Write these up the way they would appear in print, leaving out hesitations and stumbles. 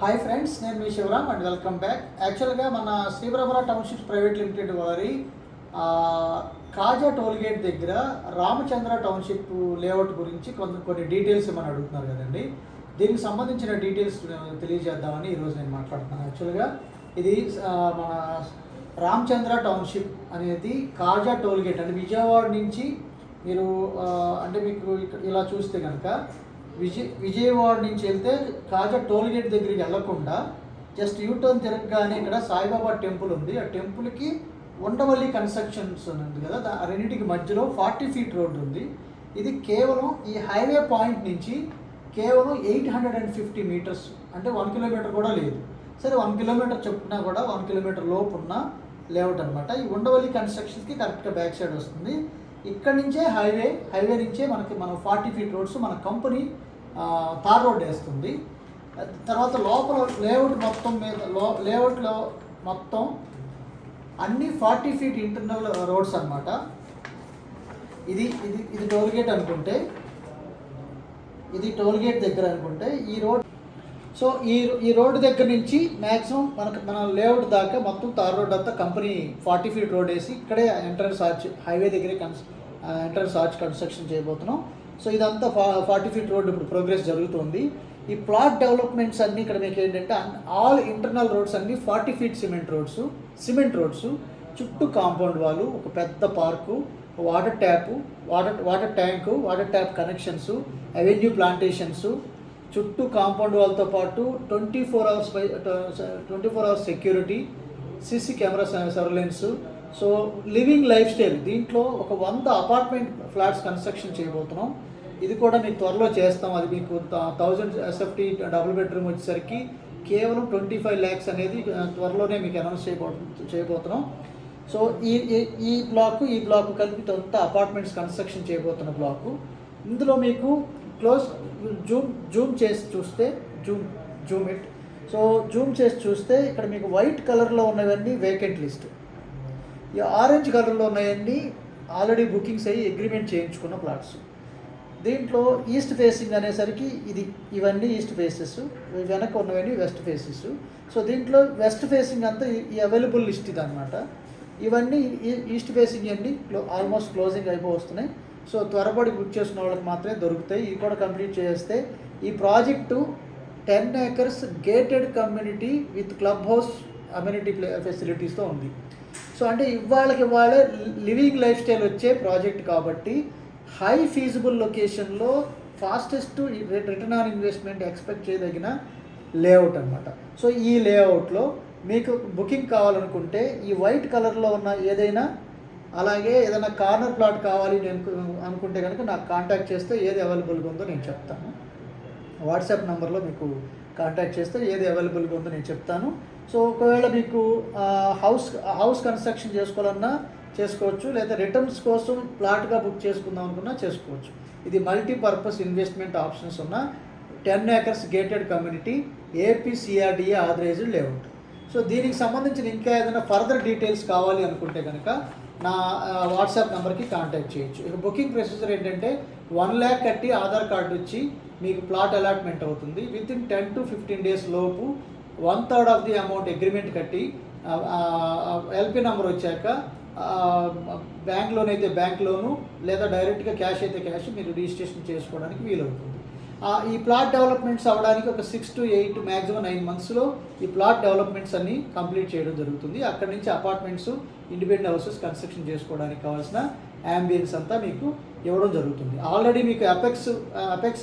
Hi friends, నేను మీ Shivaram and welcome back. యాక్చువల్గా మన శ్రీబ్రహ్మరా టౌన్షిప్స్ ప్రైవేట్ లిమిటెడ్ వారి కాజా టోల్గేట్ దగ్గర రామచంద్ర టౌన్షిప్ లేఅవుట్ గురించి కొన్ని డీటెయిల్స్ ఏమని అడుగుతున్నారు కదండి. దీనికి సంబంధించిన డీటెయిల్స్ తెలియజేద్దామని ఈరోజు నేను మాట్లాడుతున్నాను. యాక్చువల్గా ఇది మన రామచంద్ర టౌన్షిప్ అనేది కాజా టోల్గేట్ అంటే విజయవాడ నుంచి మీరు అంటే మీకు ఇలా చూస్తే కనుక విజయవాడ నుంచి వెళ్తే కాజా టోల్గేట్ దగ్గరికి వెళ్లకుండా జస్ట్ యూటర్న్ తిరగగానే ఇక్కడ సాయిబాబా టెంపుల్ ఉంది. ఆ టెంపుల్కి ఉండవల్లి కన్స్ట్రక్షన్స్ ఉంది కదా, ఆ రెండింటికి మధ్యలో 40 ఫీట్ రోడ్డు ఉంది. ఇది కేవలం ఈ హైవే పాయింట్ నుంచి కేవలం 850 మీటర్స్ అంటే 1 కిలోమీటర్ కూడా లేదు. సరే 1 కిలోమీటర్ చెప్పుకున్నా కూడా 1 కిలోమీటర్ లోపు ఉన్న లేఅవుట్ అనమాట. ఈ ఉండవల్లి కన్స్ట్రక్షన్స్కి కరెక్ట్గా బ్యాక్ సైడ్ వస్తుంది. ఇక్కడ నుంచే హైవే నుంచే మనం 40 ఫీట్ రోడ్స్ మన కంపెనీ తార్ రోడ్ వేస్తుంది. తర్వాత లోపల లేఅవుట్ మొత్తం మీద లేఅవుట్లో మొత్తం అన్ని 40 ఫీట్ ఇంటర్నల్ రోడ్స్ అనమాట. ఇది టోల్గేట్ అనుకుంటే, ఇది టోల్గేట్ దగ్గర అనుకుంటే ఈ రోడ్. సో ఈ రోడ్డు దగ్గర నుంచి మ్యాక్సిమం మన లేఅవుట్ దాకా మొత్తం తార్ రోడ్ అంతా కంపెనీ 40 ఫీట్ రోడ్ వేసి ఇక్కడే ఎంట్రన్స్ ఆర్చ్ హైవే దగ్గరే ఎంట్రన్స్ ఆర్చ్ కన్స్ట్రక్షన్ చేయబోతున్నాం. సో ఇదంతా 40 ఫీట్ రోడ్ ఇప్పుడు ప్రోగ్రెస్ జరుగుతుంది. ఈ ప్లాట్ డెవలప్మెంట్స్ అన్నీ ఇక్కడ మీకు ఏంటంటే ఆల్ ఇంటర్నల్ రోడ్స్ అన్నీ 40 ఫీట్ సిమెంట్ రోడ్స్, చుట్టూ కాంపౌండ్ వాళ్ళు, ఒక పెద్ద park, water tank, water tap connections, avenue plantations, చుట్టూ కాంపౌండ్ వాళ్ళతో పాటు 24 hours security, CC camera surveillance. So living life style దీంట్లో ఒక 100 అపార్ట్మెంట్ ఫ్లాట్స్ కన్స్ట్రక్షన్ చేయబోతున్నాం. ఇది కూడా మీకు త్వరలో చేస్తాం. అది మీకు 1000 SFT డబుల్ బెడ్రూమ్ వచ్చేసరికి కేవలం 25 lakhs అనేది త్వరలోనే మీకు అనౌన్స్ చేయబోతున్నాం. సో ఈ బ్లాక్ కలిపి అంత అపార్ట్మెంట్స్ కన్స్ట్రక్షన్ చేయబోతున్న బ్లాకు. ఇందులో మీకు జూమ్ చేసి చూస్తే ఇక్కడ మీకు వైట్ కలర్లో ఉన్నవన్నీ వేకెంట్ లిస్ట్, ఈ ఆరెంజ్ కలర్లో ఉన్నాయన్నీ ఆల్రెడీ బుకింగ్స్ అయ్యి అగ్రిమెంట్ చేయించుకున్న ప్లాట్స్. దీంట్లో ఈస్ట్ ఫేసింగ్ అనేసరికి ఇవన్నీ ఈస్ట్ ఫేసెస్, వెనక ఉన్నవన్నీ వెస్ట్ ఫేసెస్. సో దీంట్లో వెస్ట్ ఫేసింగ్ అంతా ఈ అవైలబుల్ లిస్ట్ ఇది అనమాట. ఇవన్నీ ఈస్ట్ ఫేసింగ్ అన్నీ ఆల్మోస్ట్ క్లోజింగ్ అయిపోతున్నాయి. సో త్వరపడి బుక్ చేసుకున్న వాళ్ళకి మాత్రమే దొరుకుతాయి. ఇది కూడా కంప్లీట్ చేస్తే ఈ project 10 acres gated community with club house amenity ఫెసిలిటీస్తో ఉంది. సో అంటే ఇవాళ లివింగ్ లైఫ్ స్టైల్ వచ్చే ప్రాజెక్ట్ కాబట్టి హై ఫీజిబుల్ లొకేషన్లో fastest return on investment expect చేయదగిన లేఅవుట్ అనమాట. సో ఈ లేఅవుట్లో మీకు బుకింగ్ కావాలనుకుంటే ఈ వైట్ కలర్లో ఉన్న ఏదైనా, అలాగే ఏదైనా కార్నర్ ప్లాట్ కావాలి అనుకుంటే కనుక నాకు కాంటాక్ట్ చేస్తే ఏది అవైలబుల్గా ఉందో నేను చెప్తాను. వాట్సాప్ నెంబర్లో మీకు కాంటాక్ట్ చేస్తే ఏది అవైలబుల్గా ఉందో నేను చెప్తాను. సో ఒకవేళ మీకు హౌస్ కన్స్ట్రక్షన్ చేసుకోవాలన్నా చేసుకోవచ్చు, లేదా రిటర్న్స్ కోసం ప్లాట్గా బుక్ చేసుకుందాం అనుకున్నా చేసుకోవచ్చు. ఇది మల్టీపర్పస్ ఇన్వెస్ట్మెంట్ ఆప్షన్స్ ఉన్న 10 acres gated community APCRDA authorized layout. So దీనికి సంబంధించిన ఇంకా ఏదైనా ఫర్దర్ డీటెయిల్స్ కావాలి అనుకుంటే కనుక నా వాట్సాప్ నెంబర్కి కాంటాక్ట్ చేయొచ్చు. ఇక బుకింగ్ ప్రొసీజర్ ఏంటంటే 1 lakh కట్టి ఆధార్ కార్డు వచ్చి మీకు ప్లాట్ అలాట్మెంట్ అవుతుంది. వితిన్ 10 to 15 days లోపు 1/3 ఆఫ్ ది అమౌంట్ అగ్రిమెంట్ కట్టి LP నెంబర్ వచ్చాక బ్యాంక్ లోన్ అయితే బ్యాంక్ లోను, లేదా డైరెక్ట్గా క్యాష్ అయితే క్యాష్ మీరు రిజిస్ట్రేషన్ చేసుకోవడానికి వీలవుతుంది. ఈ ప్లాట్ డెవలప్మెంట్స్ అవ్వడానికి ఒక 6 to 8 మ్యాక్సిమం 9 monthsలో ఈ ప్లాట్ డెవలప్మెంట్స్ అన్నీ కంప్లీట్ చేయడం జరుగుతుంది. అక్కడి నుంచి అపార్ట్మెంట్స్, ఇండిపెండెంట్ హౌసెస్ కన్స్ట్రక్షన్ చేసుకోవడానికి కావాల్సిన యాంబియన్స్ అంతా మీకు ఇవ్వడం జరుగుతుంది. ఆల్రెడీ మీకు అపెక్స్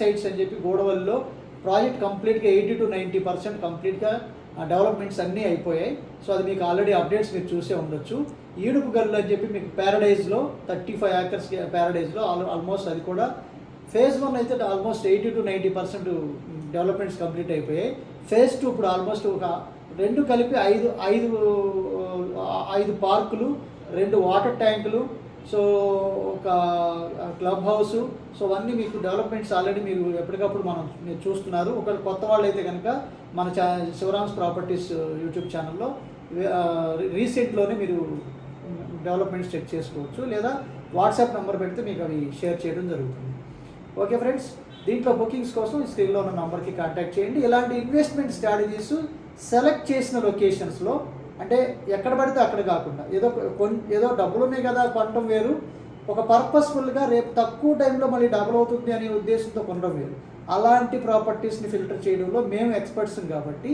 సైట్స్ అని చెప్పి గోడవల్లో ప్రాజెక్ట్ కంప్లీట్గా 80 to 90% కంప్లీట్గా డెవలప్మెంట్స్ అన్నీ అయిపోయాయి. సో అది మీకు ఆల్రెడీ అప్డేట్స్ మీరు చూసే ఉండొచ్చు. ఈడుపు గల్లు అని చెప్పి మీకు ప్యారడైజ్లో 35 acres ప్యారడైజ్లో ఆల్మోస్ట్ అది కూడా phase 1 అయితే ఆల్మోస్ట్ 80 to 90% డెవలప్మెంట్స్ కంప్లీట్ అయిపోయాయి. phase 2 ఇప్పుడు ఆల్మోస్ట్ ఒక 2 కలిపి 5 పార్కులు, 2 వాటర్ ట్యాంకులు, సో ఒక క్లబ్ హౌసు, సో అవన్నీ మీకు డెవలప్మెంట్స్ ఆల్రెడీ మీరు ఎప్పటికప్పుడు మీరు చూస్తున్నారు. ఒకవేళ కొత్త వాళ్ళు అయితే కనుక మన శివరామ్స్ ప్రాపర్టీస్ యూట్యూబ్ ఛానల్లో రీసెంట్లోనే మీరు డెవలప్మెంట్స్ చెక్ చేసుకోవచ్చు, లేదా వాట్సాప్ నెంబర్ పెడితే మీకు అవి షేర్ చేయడం జరుగుతుంది. ఓకే ఫ్రెండ్స్, దీంట్లో బుకింగ్స్ కోసం స్క్రీన్లో ఉన్న నంబర్కి కాంటాక్ట్ చేయండి. ఇలాంటి ఇన్వెస్ట్మెంట్ స్ట్రాటజీస్ సెలెక్ట్ చేసిన లొకేషన్స్లో, అంటే ఎక్కడ పడితే అక్కడ కాకుండా ఏదో డబ్బులు ఉన్నాయి కదా కొనడం వేరు, ఒక పర్పస్ఫుల్గా రేపు తక్కువ టైంలో మళ్ళీ డబుల్ అవుతుంది అనే ఉద్దేశంతో కొనడం వేరు. అలాంటి ప్రాపర్టీస్ని ఫిల్టర్ చేయడంలో మేము ఎక్స్పర్ట్స్ కాబట్టి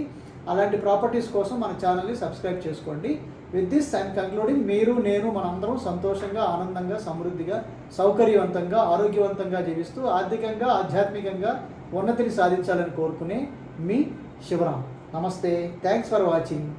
అలాంటి ప్రాపర్టీస్ కోసం మన ఛానల్ని సబ్స్క్రైబ్ చేసుకోండి. With this I'm concluding. మీరు, నేను, మనందరం సంతోషంగా, ఆనందంగా, సమృద్ధిగా, సౌకర్యవంతంగా, ఆరోగ్యవంతంగా జీవిస్తూ ఆర్థికంగా, ఆధ్యాత్మికంగా ఉన్నతిని సాధించాలని కోరుకునే మీ శివరాం. నమస్తే. Thanks for watching.